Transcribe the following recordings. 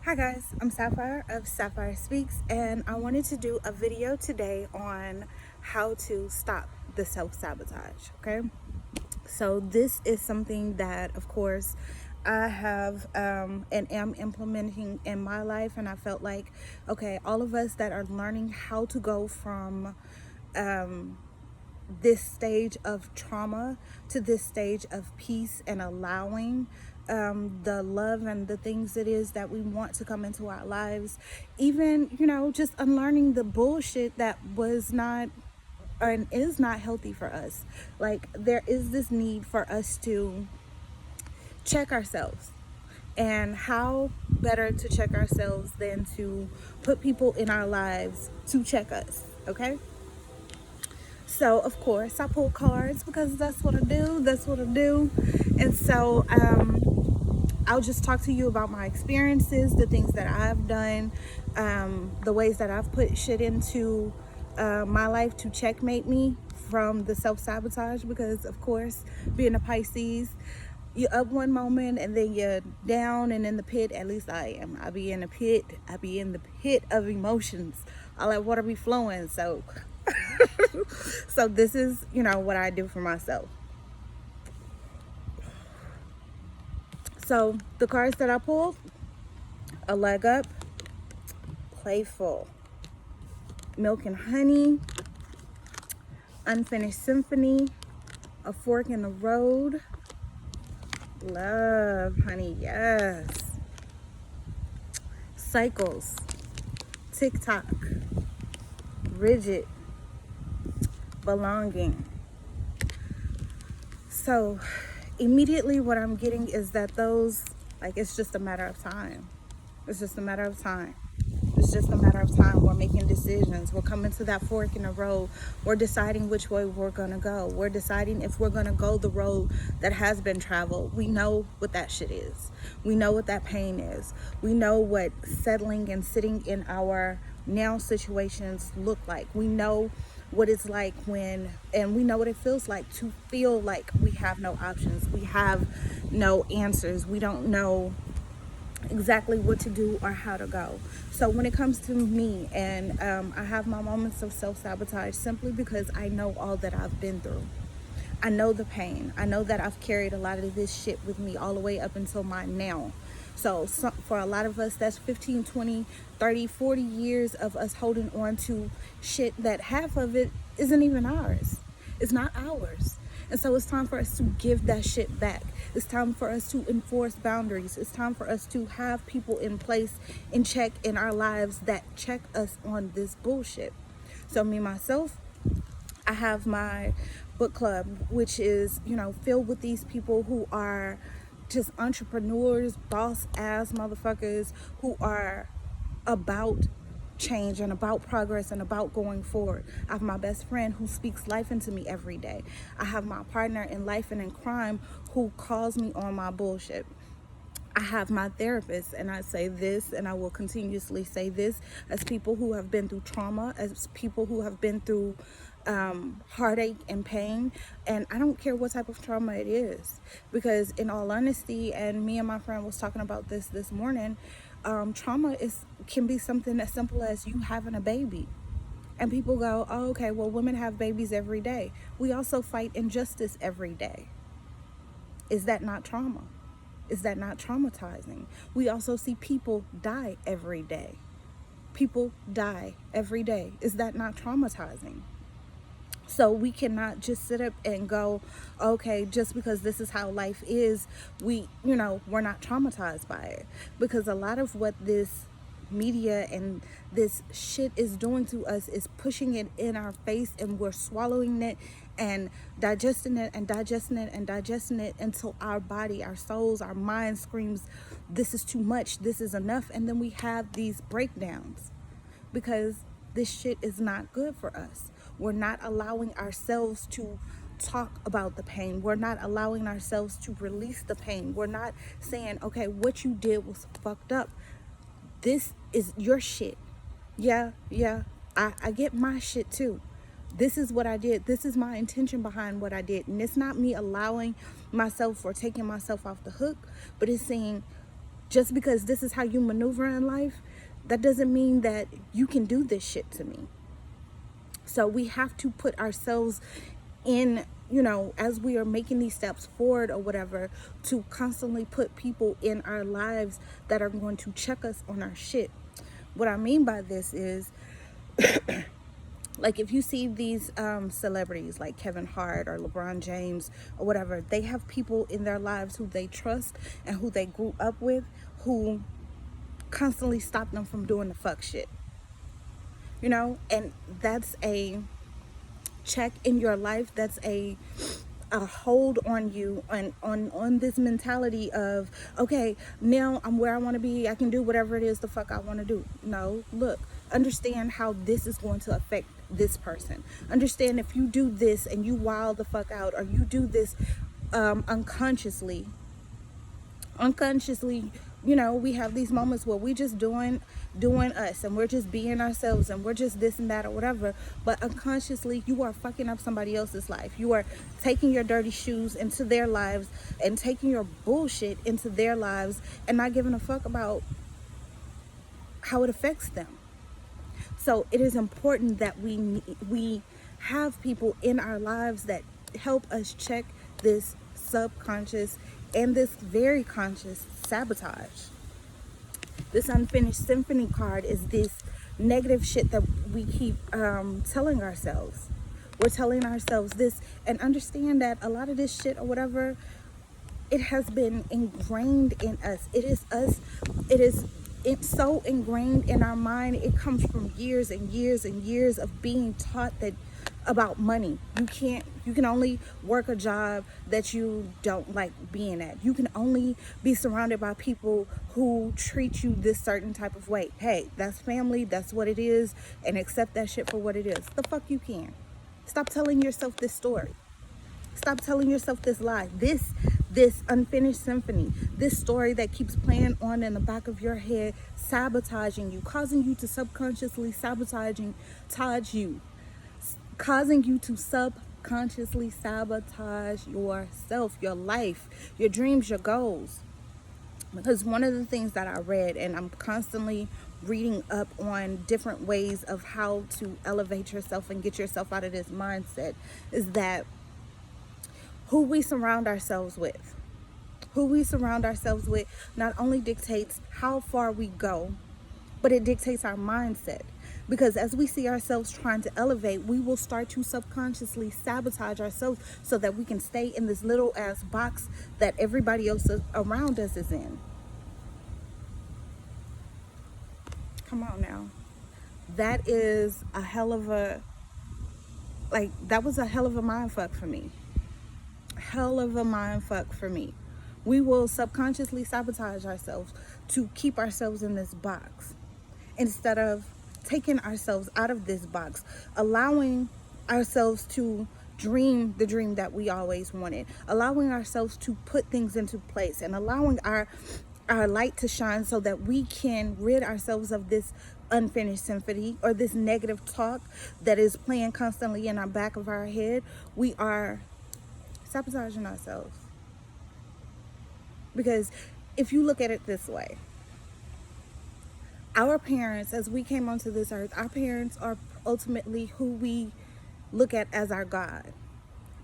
Hi guys, I'm Sapphire of Sapphire Speaks, and I wanted to do a video today on how to stop the self-sabotage, okay? So this is something that, of course, I have and am implementing in my life, and I felt like, okay, all of us that are learning how to go from this stage of trauma to this stage of peace and allowing the love and the things it is that we want to come into our lives, even just unlearning the bullshit that was not and is not healthy for us. Like, there is this need for us to check ourselves, and how better to check ourselves than to put people in our lives to check us, okay? So of course I pull cards because that's what I do. And so I'll just talk to you about my experiences, the things that I've done, the ways that I've put shit into my life to checkmate me from the self-sabotage. Because of course, being a Pisces, you're up one moment and then you're down and in the pit. At least I am. I be in the pit. I be in the pit of emotions. I let water be flowing. So so this is, what I do for myself. So the cards that I pulled: a leg up, playful, milk and honey, unfinished symphony, a fork in the road, love, honey, yes, cycles, tick-tock, rigid, belonging. So immediately what I'm getting is that those, like, it's just a matter of time. It's just a matter of time. It's just a matter of time. We're making decisions. We're coming to that fork in the road. We're deciding which way we're going to go. We're deciding if we're going to go the road that has been traveled. We know what that shit is. We know what that pain is. We know what settling and sitting in our now situations look like. We know what it's like and we know what it feels like to feel like we have no options. We have no answers. We don't know exactly what to do or how to go. So when it comes to me, and I have my moments of self-sabotage simply because I know all that I've been through. I know the pain. I know that I've carried a lot of this shit with me all the way up until my now. So for a lot of us, that's 15, 20, 30, 40 years of us holding on to shit that half of it isn't even ours. It's not ours. And so it's time for us to give that shit back. It's time for us to enforce boundaries. It's time for us to have people in place and check in our lives that check us on this bullshit. So me, myself, I have my book club, which is, filled with these people who are just entrepreneurs, boss ass motherfuckers who are about change and about progress and about going forward. I have my best friend who speaks life into me every day. I have my partner in life and in crime who calls me on my bullshit. I have my therapist, and I say this and I will continuously say this, as people who have been through trauma, as people who have been through heartache and pain. And I don't care what type of trauma it is, because in all honesty, and me and my friend was talking about this morning, trauma can be something as simple as you having a baby. And people go, oh, okay, well, women have babies every day. We also fight injustice every day. Is that not trauma? Is that not traumatizing? We also see people die every day. People die every day. Is that not traumatizing? So we cannot just sit up and go, okay, just because this is how life is, we're not traumatized by it. Because a lot of what this media and this shit is doing to us is pushing it in our face, and we're swallowing it and digesting it and digesting it and digesting it until our body, our souls, our mind screams, this is too much, this is enough. And then we have these breakdowns because this shit is not good for us. We're not allowing ourselves to talk about the pain. We're not allowing ourselves to release the pain. We're not saying, okay, what you did was fucked up. This is your shit. Yeah, I get my shit too. This is what I did. This is my intention behind what I did. And it's not me allowing myself or taking myself off the hook, but it's saying, Just because this is how you maneuver in life, that doesn't mean that you can do this shit to me. So we have to put ourselves in, as we are making these steps forward or whatever, to constantly put people in our lives that are going to check us on our shit. What I mean by this is, like, if you see these celebrities like Kevin Hart or LeBron James or whatever, they have people in their lives who they trust and who they grew up with, who constantly stop them from doing the fuck shit. And that's a check in your life. That's a hold on you, on this mentality of, okay, now I'm where I want to be, I can do whatever it is the fuck I want to do. No, look, understand how this is going to affect this person. Understand, if you do this and you wild the fuck out, or you do this unconsciously, we have these moments where we just doing us, and we're just being ourselves, and we're just this and that or whatever, but unconsciously you are fucking up somebody else's life. You are taking your dirty shoes into their lives and taking your bullshit into their lives and not giving a fuck about how it affects them. So it is important that we have people in our lives that help us check this subconscious and this very conscious sabotage. This unfinished symphony card is this negative shit that we keep telling ourselves. We're telling ourselves this, and understand that a lot of this shit or whatever, it has been ingrained in us. It is us. It's so ingrained in our mind. It comes from years and years and years of being taught that about money. You can only work a job that you don't like being at. You can only be surrounded by people who treat you this certain type of way. Hey, that's family, that's what it is, and accept that shit for what it is. The fuck you can. Stop telling yourself this story. Stop telling yourself this lie. This unfinished symphony, this story that keeps playing on in the back of your head, sabotaging you, causing you to subconsciously sabotage you, causing you to subconsciously sabotage yourself, your life, your dreams, your goals. Because one of the things that I read, and I'm constantly reading up on different ways of how to elevate yourself and get yourself out of this mindset, is that who we surround ourselves with not only dictates how far we go, but it dictates our mindset. Because as we see ourselves trying to elevate, we will start to subconsciously sabotage ourselves so that we can stay in this little ass box that everybody else around us is in. Come on now. That is a hell of a, that was a hell of a mind fuck for me. We will subconsciously sabotage ourselves to keep ourselves in this box, instead of taking ourselves out of this box, allowing ourselves to dream the dream that we always wanted, allowing ourselves to put things into place, and allowing our light to shine so that we can rid ourselves of this unfinished symphony, or this negative talk that is playing constantly in our back of our head. We are sabotaging ourselves. Because if you look at it this way, our parents, as we came onto this earth, our parents are ultimately who we look at as our God.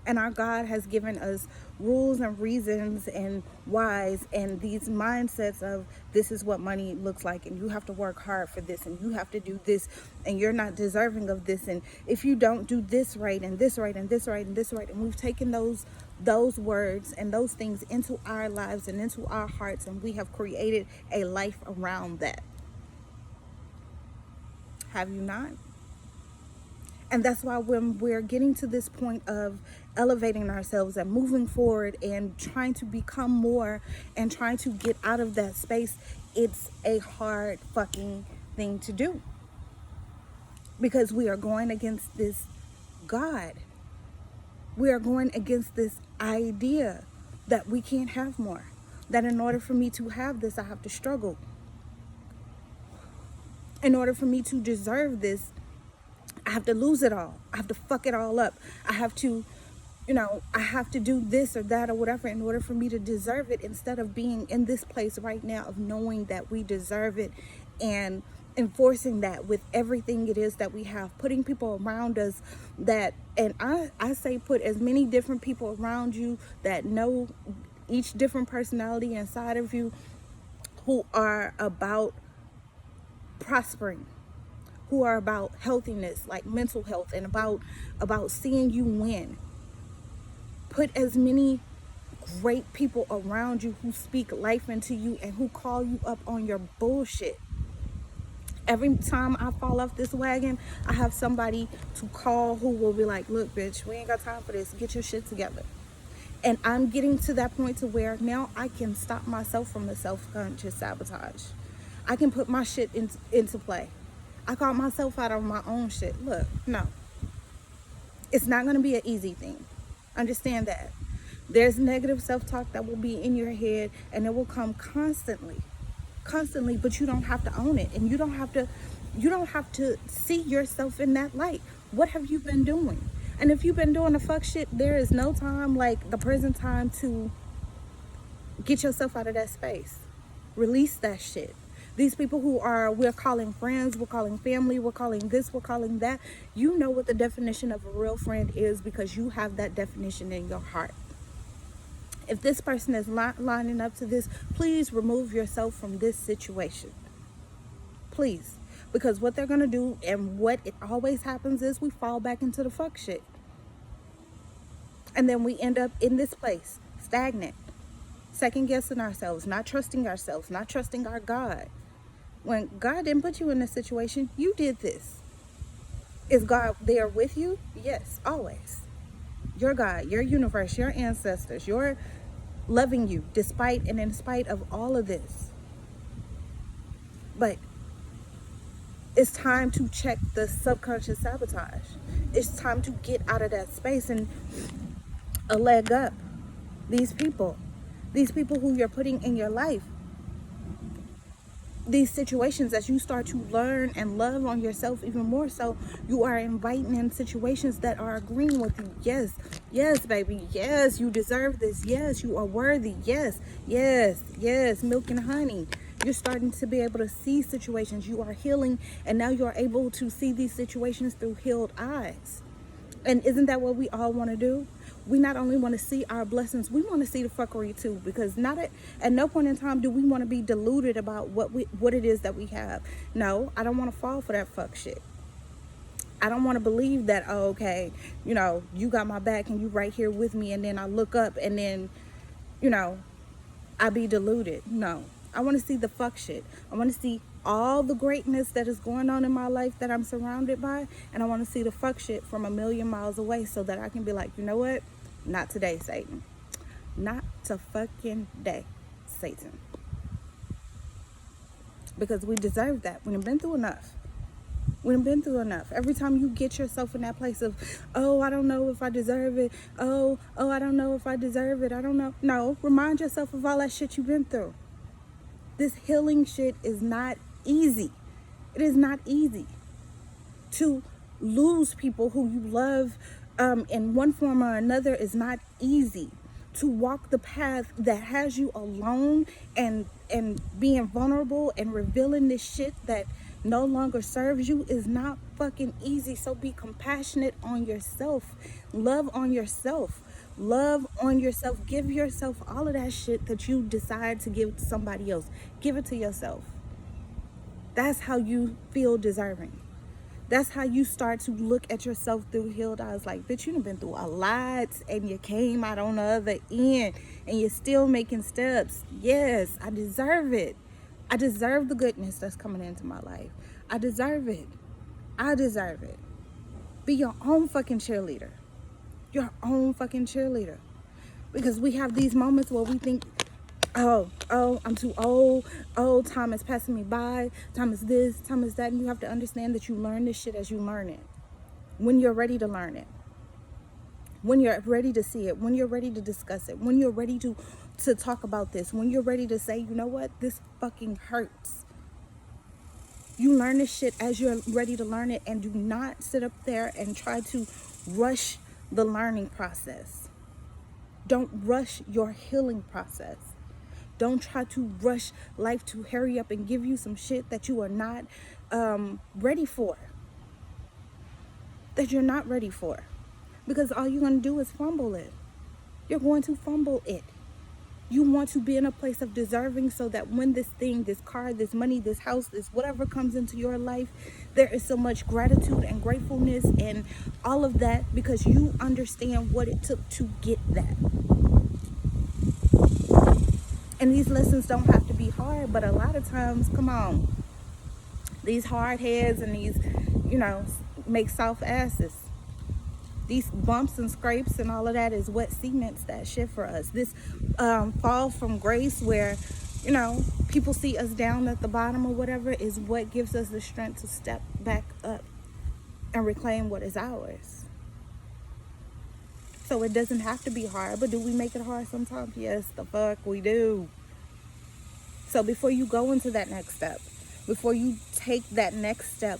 And our God has given us rules and reasons and whys, and these mindsets of, this is what money looks like, and you have to work hard for this, and you have to do this, and you're not deserving of this, and if you don't do this right, and this right, and this right, and this right, and we've taken those words and those things into our lives and into our hearts, and we have created a life around that. Have you not? And that's why when we're getting to this point of elevating ourselves and moving forward and trying to become more and trying to get out of that space, it's a hard fucking thing to do. Because we are going against this God. We are going against this idea that we can't have more. That in order for me to have this, I have to struggle. In order for me to deserve this, I have to lose it all. I have to fuck it all up. I have to I have to do this or that or whatever in order for me to deserve it, instead of being in this place right now of knowing that we deserve it and enforcing that with everything it is that we have, putting people around us that, and I say put as many different people around you that know each different personality inside of you, who are about prospering, who are about healthiness, like mental health, and about seeing you win. Put as many great people around you who speak life into you and who call you up on your bullshit. Every time I fall off this wagon, I have somebody to call who will be like, look, bitch, we ain't got time for this. Get your shit together. And I'm getting to that point to where now I can stop myself from the self-conscious sabotage. I can put my shit into play. I caught myself out on my own shit. Look, no. It's not going to be an easy thing. Understand that. There's negative self-talk that will be in your head, and it will come constantly, but you don't have to own it, and you don't have to see yourself in that light. What have you been doing? And if you've been doing the fuck shit, there is no time like the present time to get yourself out of that space. Release that shit. These people who we're calling friends, we're calling family, we're calling this, we're calling that. You know what the definition of a real friend is, because you have that definition in your heart. If this person is not lining up to this, please remove yourself from this situation. Please. Because what they're going to do, and what it always happens, is we fall back into the fuck shit. And then we end up in this place, stagnant, second guessing ourselves, not trusting ourselves, not trusting our God. When God didn't put you in this situation, you did this. Is God there with you? Yes, always. Your God, your universe, your ancestors, your loving you despite and in spite of all of this. But it's time to check the subconscious sabotage. It's time to get out of that space and a leg up. These people who you're putting in your life, these situations, as you start to learn and love on yourself even more so, you are inviting in situations that are agreeing with you. Yes, baby. Yes, you deserve this. Yes, you are worthy. Yes, milk and honey. You're starting to be able to see situations. You are healing, and now you're able to see these situations through healed eyes. And isn't that what we all want to do? We not only want to see our blessings, we want to see the fuckery too, because at no point in time do we want to be deluded about what it is that we have. No, I don't want to fall for that fuck shit. I don't want to believe that, oh, okay, you got my back and you right here with me, and then I look up and then, I be deluded. No, I want to see the fuck shit. I want to see all the greatness that is going on in my life that I'm surrounded by, and I want to see the fuck shit from a million miles away, so that I can be like, you know what? Not today, Satan. Not to fucking day, Satan. Because we deserve that. We've been through enough. Every time you get yourself in that place of, oh, I don't know if I deserve it. Oh, I don't know if I deserve it. I don't know. No, remind yourself of all that shit you've been through. This healing shit is not easy. It is not easy to lose people who you love in one form or another. Is not easy. To walk the path that has you alone and being vulnerable and revealing this shit that no longer serves you is not fucking easy. So be compassionate on yourself. Love on yourself. Give yourself all of that shit that you decide to give to somebody else. Give it to yourself. That's how you feel deserving. That's how you start to look at yourself through healed eyes. Like, bitch, you done been through a lot, and you came out on the other end, and you're still making steps. Yes, I deserve it. I deserve the goodness that's coming into my life. I deserve it. Be your own fucking cheerleader. Because we have these moments where we think, oh, I'm too old. Oh, time is passing me by. Time is this, time is that. And you have to understand that you learn this shit as you learn it. When you're ready to learn it. When you're ready to see it. When you're ready to discuss it. When you're ready to talk about this. When you're ready to say, you know what? This fucking hurts. You learn this shit as you're ready to learn it, and do not sit up there and try to rush the learning process. Don't rush your healing process. Don't try to rush life to hurry up and give you some shit that you are not ready for. That you're not ready for. Because all you're going to do is fumble it. You're going to fumble it. You want to be in a place of deserving so that when this thing, this car, this money, this house, this whatever comes into your life, there is so much gratitude and gratefulness and all of that because you understand what it took to get that. And these lessons don't have to be hard, but a lot of times, come on, these hard heads and these, make soft asses. These bumps and scrapes and all of that is what cements that shit for us. This fall from grace where, people see us down at the bottom or whatever is what gives us the strength to step back up and reclaim what is ours. So it doesn't have to be hard, but do we make it hard sometimes? Yes, the fuck we do. So before you go into that next step, before you take that next step,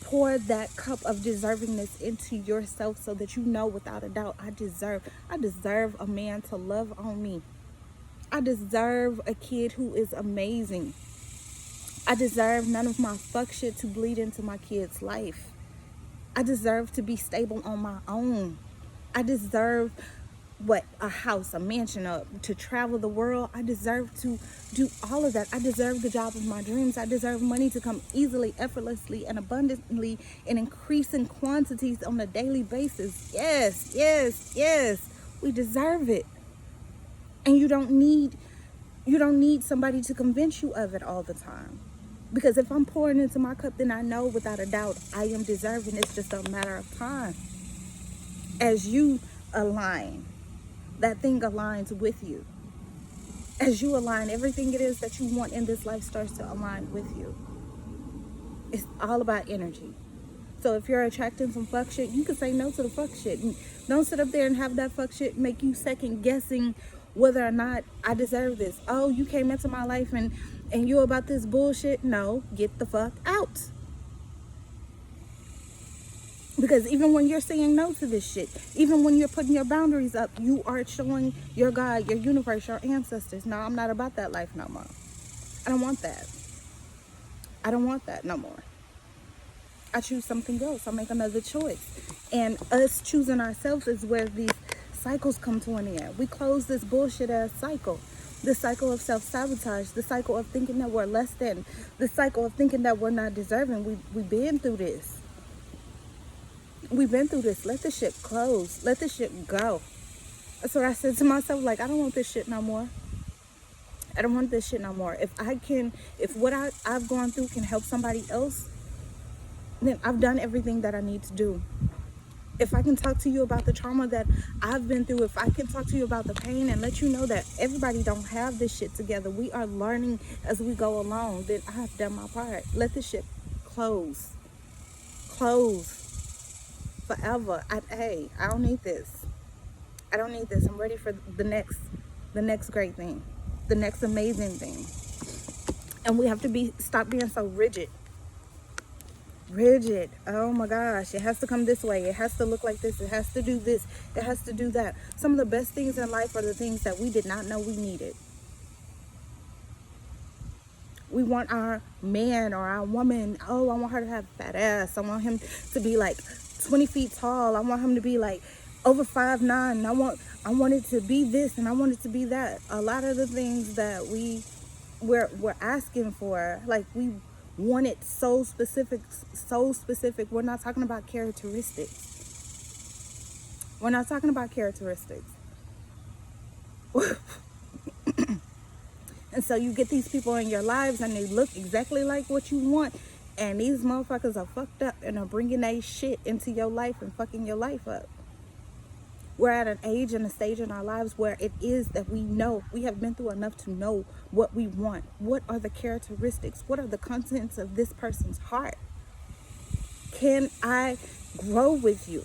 pour that cup of deservingness into yourself so that you know without a doubt, I deserve a man to love on me. I deserve a kid who is amazing. I deserve none of my fuck shit to bleed into my kid's life. I deserve to be stable on my own. I deserve a house, a mansion, to travel the world. I deserve to do all of that. I deserve the job of my dreams. I deserve money to come easily, effortlessly, and abundantly in increasing quantities on a daily basis. Yes, yes, yes. We deserve it. And you don't need somebody to convince you of it all the time. Because if I'm pouring into my cup, then I know without a doubt I am deserving. It's just a matter of time. As you align, that thing aligns with you. As you align, everything it is that you want in this life starts to align with you. It's all about energy. So if you're attracting some fuck shit, you can say no to the fuck shit. And don't sit up there and have that fuck shit make you second guessing whether or not I deserve this. Oh, you came into my life and you about this bullshit? No, get the fuck out. Because even when you're saying no to this shit, even when you're putting your boundaries up, you are showing your God, your universe, your ancestors, no, I'm not about that life no more. I don't want that. I don't want that no more. I choose something else. I make another choice. And us choosing ourselves is where these cycles come to an end. We close this bullshit ass cycle. The cycle of self-sabotage, the cycle of thinking that we're less than, the cycle of thinking that we're not deserving. We've been through this. We've been through this. Let this shit close. Let this shit go. That's what I said to myself. Like, I don't want this shit no more. I don't want this shit no more. If what I've gone through can help somebody else, then I've done everything that I need to do. If I can talk to you about the trauma that I've been through, if I can talk to you about the pain and let you know that everybody don't have this shit together, we are learning as we go along, then I have done my part. Let this shit close. Close. Forever. I don't need this. I don't need this. I'm ready for the next great thing, the next amazing thing. And we have to stop being so rigid. Oh my gosh, it has to come this way. It has to look like this. It has to do this. It has to do that. Some of the best things in life are the things that we did not know we needed. We want our man or our woman, I want her to have a fat ass. I want him to be like 20 feet tall. I want him to be like over 5'9". I want it to be this and I want it to be that. A lot of the things that we're asking for, like we want it so specific. We're not talking about characteristics. And so you get these people in your lives and they look exactly like what you want. And these motherfuckers are fucked up and are bringing that shit into your life and fucking your life up. We're at an age and a stage in our lives where it is that we know, we have been through enough to know what we want. What are the characteristics? What are the contents of this person's heart? Can I grow with you?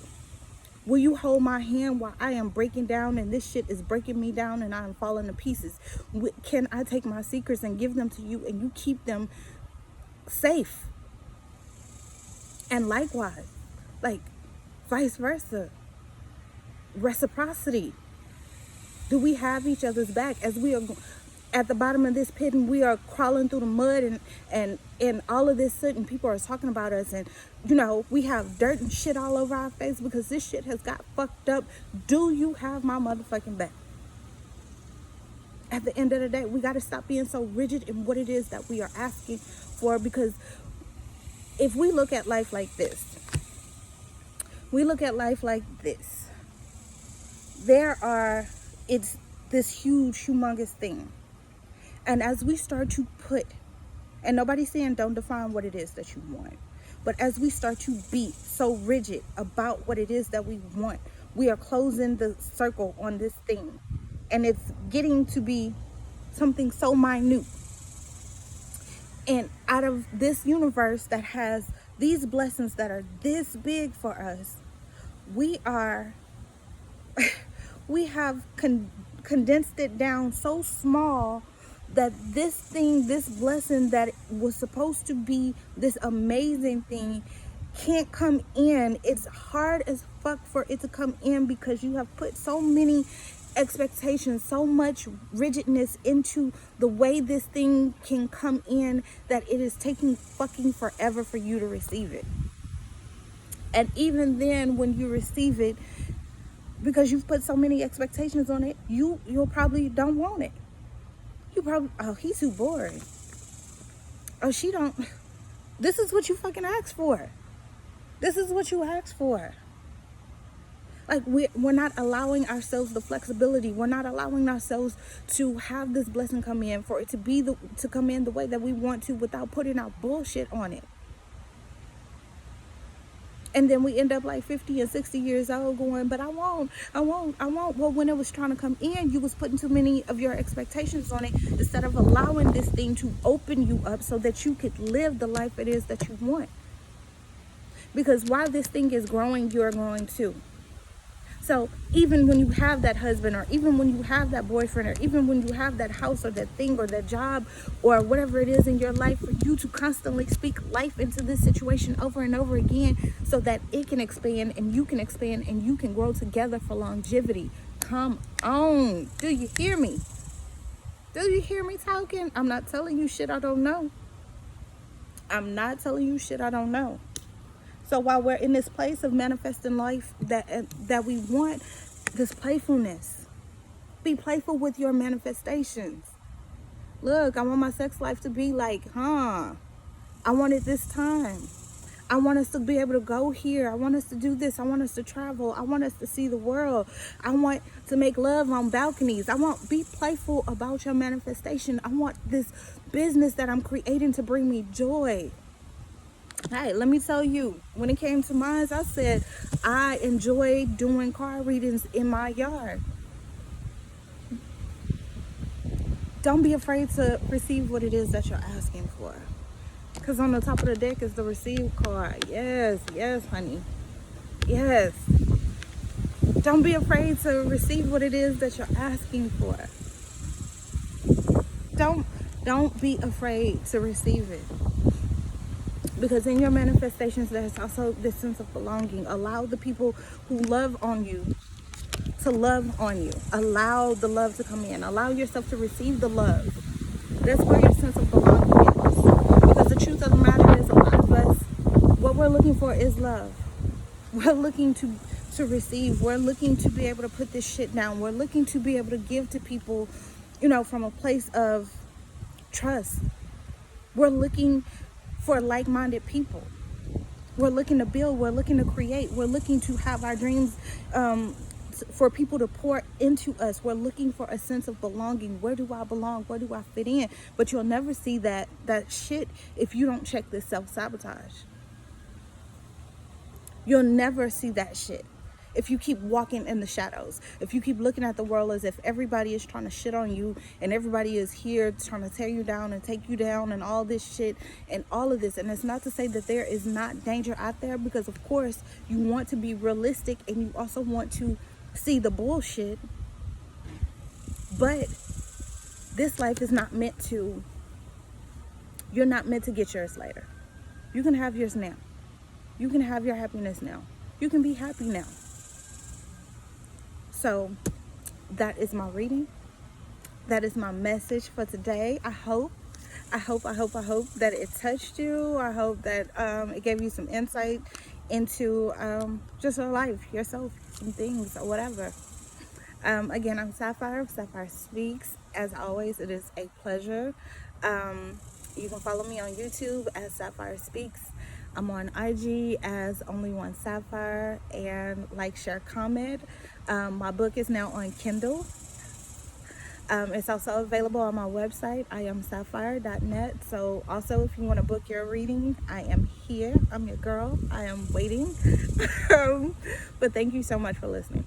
Will you hold my hand while I am breaking down and this shit is breaking me down and I am falling to pieces? Can I take my secrets and give them to you and you keep them safe? And likewise, like vice versa. reciprocity? Do we have each other's back as we are at the bottom of this pit and we are crawling through the mud and all of this soot and people are talking about us and we have dirt and shit all over our face because this shit has got fucked up? Do you have my motherfucking back? At the end of the day, we got to stop being so rigid in what it is that we are asking for, because if we look at life like this, it's this huge, humongous thing. And as we start to put, and nobody's saying don't define what it is that you want, but as we start to be so rigid about what it is that we want, we are closing the circle on this thing. And it's getting to be something so minute. And out of this universe that has these blessings that are this big for us, we have condensed it down so small that this thing, this blessing that was supposed to be this amazing thing, can't come in. It's hard as fuck for it to come in because you have put so many expectations, so much rigidness into the way this thing can come in that it is taking fucking forever for you to receive it. And even then, when you receive it, because you've put so many expectations on it, you'll probably don't want it. You probably, oh, he's too boring. Oh, she don't. This is what you fucking asked for. This is what you asked for. Like, we're not allowing ourselves the flexibility. We're not allowing ourselves to have this blessing come in, for it to come in the way that we want to without putting our bullshit on it. And then we end up like 50 and 60 years old going, but I won't. Well, when it was trying to come in, you was putting too many of your expectations on it instead of allowing this thing to open you up so that you could live the life it is that you want. Because while this thing is growing, you're growing too. So even when you have that husband, or even when you have that boyfriend, or even when you have that house or that thing or that job or whatever it is in your life, for you to constantly speak life into this situation over and over again so that it can expand and you can grow together for longevity. Come on. Do you hear me? Do you hear me talking? I'm not telling you shit I don't know. So while we're in this place of manifesting life that we want, this playfulness. Be playful with your manifestations. Look, I want my sex life to be like, I want it this time. I want us to be able to go here. I want us to do this. I want us to travel. I want us to see the world. I want to make love on balconies. Be playful about your manifestation. I want this business that I'm creating to bring me joy. Hey, let me tell you, when it came to mine, I said I enjoy doing card readings in my yard. Don't be afraid to receive what it is that you're asking for. Because on the top of the deck is the receive card. Yes, honey. Yes. Don't be afraid to receive what it is that you're asking for. Don't be afraid to receive it. Because in your manifestations, there's also this sense of belonging. Allow the people who love on you to love on you. Allow the love to come in. Allow yourself to receive the love. That's where your sense of belonging is. Because the truth of the matter is, a lot of us, what we're looking for is love. We're looking to receive. We're looking to be able to put this shit down. We're looking to be able to give to people, from a place of trust. We're looking for like-minded people. We're looking to build. We're looking to create. We're looking to have our dreams for people to pour into us. We're looking for a sense of belonging. Where do I belong? Where do I fit in? But you'll never see that shit if you don't check this self-sabotage. You'll never see that shit if you keep walking in the shadows. If you keep looking at the world as if everybody is trying to shit on you and everybody is here trying to tear you down and take you down and all this shit and all of this. And it's not to say that there is not danger out there, because of course you want to be realistic and you also want to see the bullshit. But this life is not meant to, you're not meant to get yours later. You can have yours now. You can have your happiness now. You can be happy now. So that is my reading. That is my message for today. I hope that it touched you. I hope that it gave you some insight into just your life, yourself, some things or whatever. Again, I'm Sapphire. Sapphire Speaks. As always, it is a pleasure. You can follow me on YouTube as Sapphire Speaks. I'm on IG as Only One Sapphire, and like, share, comment. My book is now on Kindle. It's also available on my website, iamsapphire.net. So also, if you want to book your reading, I am here. I'm your girl. I am waiting. But thank you so much for listening.